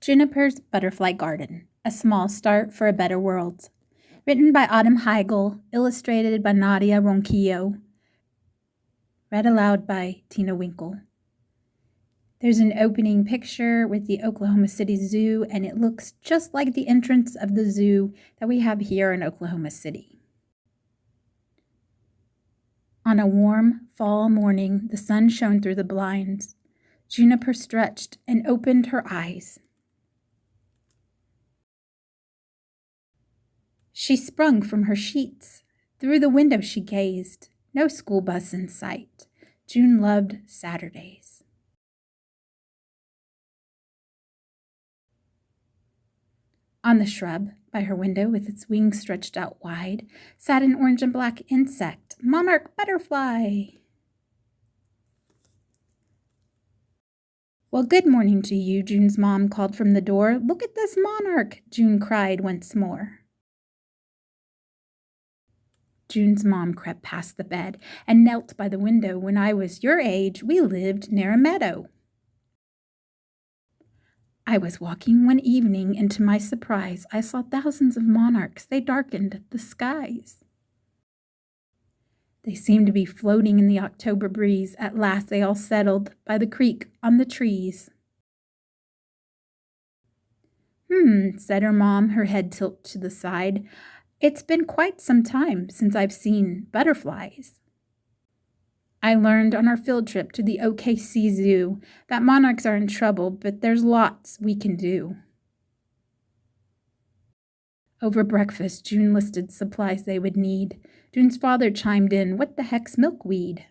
Juniper's Butterfly Garden, A Small Start for a Better World. Written by Autumn Hiegle, illustrated by Nadia Ronquillo. Read aloud by Tina Winkle. There's an opening picture with the Oklahoma City Zoo, and it looks just like the entrance of the zoo that we have here in Oklahoma City. On a warm fall morning, the sun shone through the blinds. Juniper stretched and opened her eyes. She sprung from her sheets. Through the window she gazed. No school bus in sight. June loved Saturdays. On the shrub by her window, with its wings stretched out wide, sat an orange and black insect, monarch butterfly. "Well, good morning to you," June's mom called from the door. "Look at this monarch," June cried once more. June's mom crept past the bed and knelt by the window. "When I was your age, we lived near a meadow. I was walking one evening, and to my surprise, I saw thousands of monarchs. They darkened the skies. They seemed to be floating in the October breeze. At last they all settled by the creek on the trees." Said her mom, her head tilted to the side. "It's been quite some time since I've seen butterflies. I learned on our field trip to the OKC Zoo that monarchs are in trouble, but there's lots we can do." Over breakfast, June listed supplies they would need. June's father chimed in, "What the heck's milkweed?"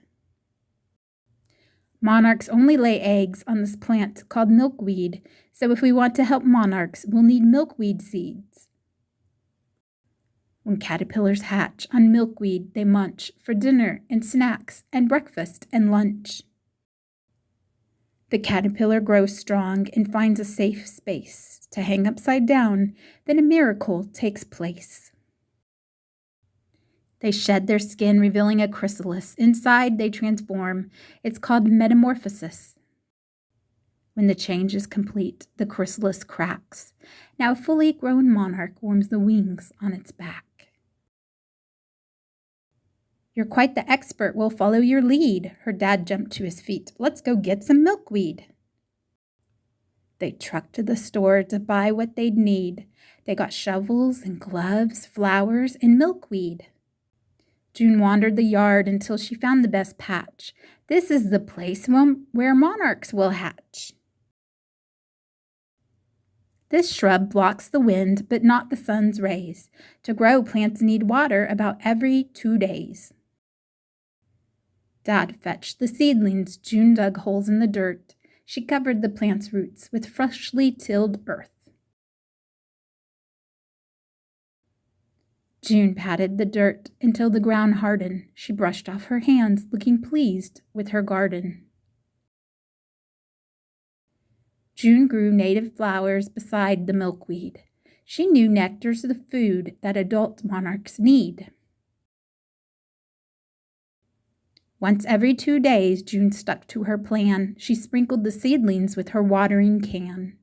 "Monarchs only lay eggs on this plant called milkweed, so if we want to help monarchs, we'll need milkweed seeds. When caterpillars hatch on milkweed, they munch for dinner and snacks and breakfast and lunch. The caterpillar grows strong and finds a safe space to hang upside down. Then a miracle takes place. They shed their skin, revealing a chrysalis. Inside, they transform. It's called metamorphosis. When the change is complete, the chrysalis cracks. Now a fully grown monarch warms the wings on its back. You're quite the expert. We'll follow your lead." Her dad jumped to his feet. "Let's go get some milkweed." They trucked to the store to buy what they'd need. They got shovels and gloves, flowers, and milkweed. June wandered the yard until she found the best patch. "This is the place where monarchs will hatch." This shrub blocks the wind, but not the sun's rays. To grow, plants need water about every 2 days. Dad fetched the seedlings. June dug holes in the dirt. She covered the plant's roots with freshly tilled earth. June patted the dirt until the ground hardened. She brushed off her hands, looking pleased with her garden. June grew native flowers beside the milkweed. She knew nectar's the food that adult monarchs need. Once every 2 days, June stuck to her plan. She sprinkled the seedlings with her watering can.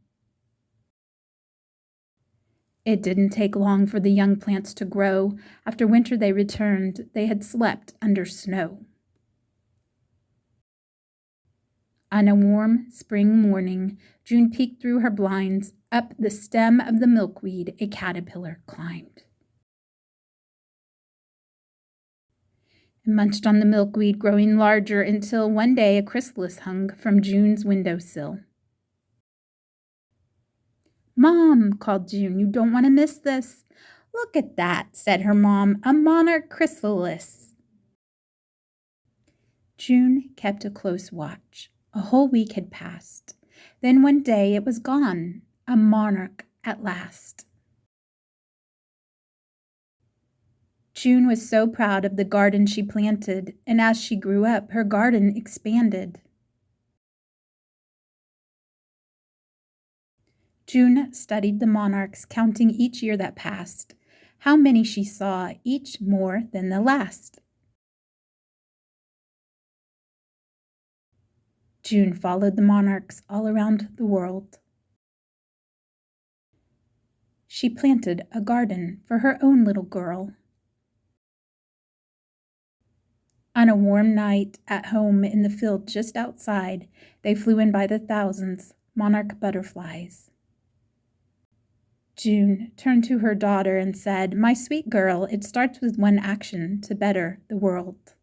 It didn't take long for the young plants to grow. After winter they returned. They had slept under snow. On a warm spring morning, June peeked through her blinds. Up the stem of the milkweed, a caterpillar climbed. It munched on the milkweed, growing larger until one day a chrysalis hung from June's windowsill. "Mom," called June, "you don't want to miss this." "Look at that," said her mom, "a monarch chrysalis." June kept a close watch. A whole week had passed. Then one day it was gone, a monarch at last. June was so proud of the garden she planted, and as she grew up, her garden expanded. June studied the monarchs, counting each year that passed. How many she saw, each more than the last. June followed the monarchs all around the world. She planted a garden for her own little girl. On a warm night at home in the field just outside, they flew in by the thousands, monarch butterflies. June turned to her daughter and said, "My sweet girl, it starts with one action to better the world."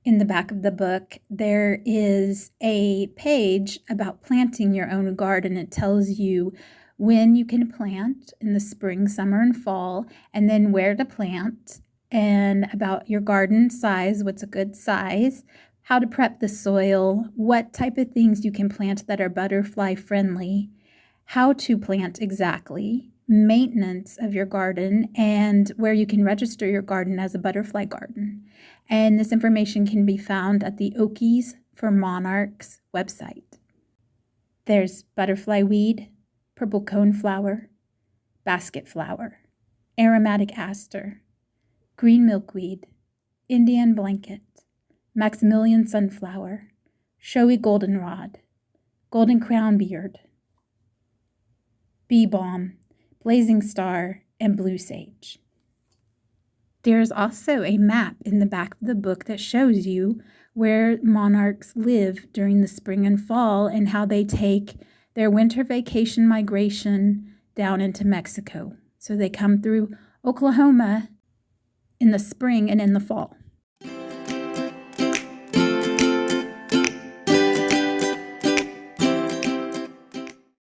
In the back of the book, there is a page about planting your own garden. It tells you when you can plant in the spring, summer, and fall, and then where to plant, and about your garden size, what's a good size, how to prep the soil, what type of things you can plant that are butterfly friendly, how to plant exactly, maintenance of your garden, and where you can register your garden as a butterfly garden. And this information can be found at the Okies for Monarchs website. There's butterfly weed, purple coneflower, basket flower, aromatic aster, green milkweed, Indian blanket, Maximilian sunflower, showy goldenrod, golden crown beard, bee balm, blazing star, and blue sage. There's also a map in the back of the book that shows you where monarchs live during the spring and fall and how they take their winter vacation migration down into Mexico. So they come through Oklahoma in the spring and in the fall.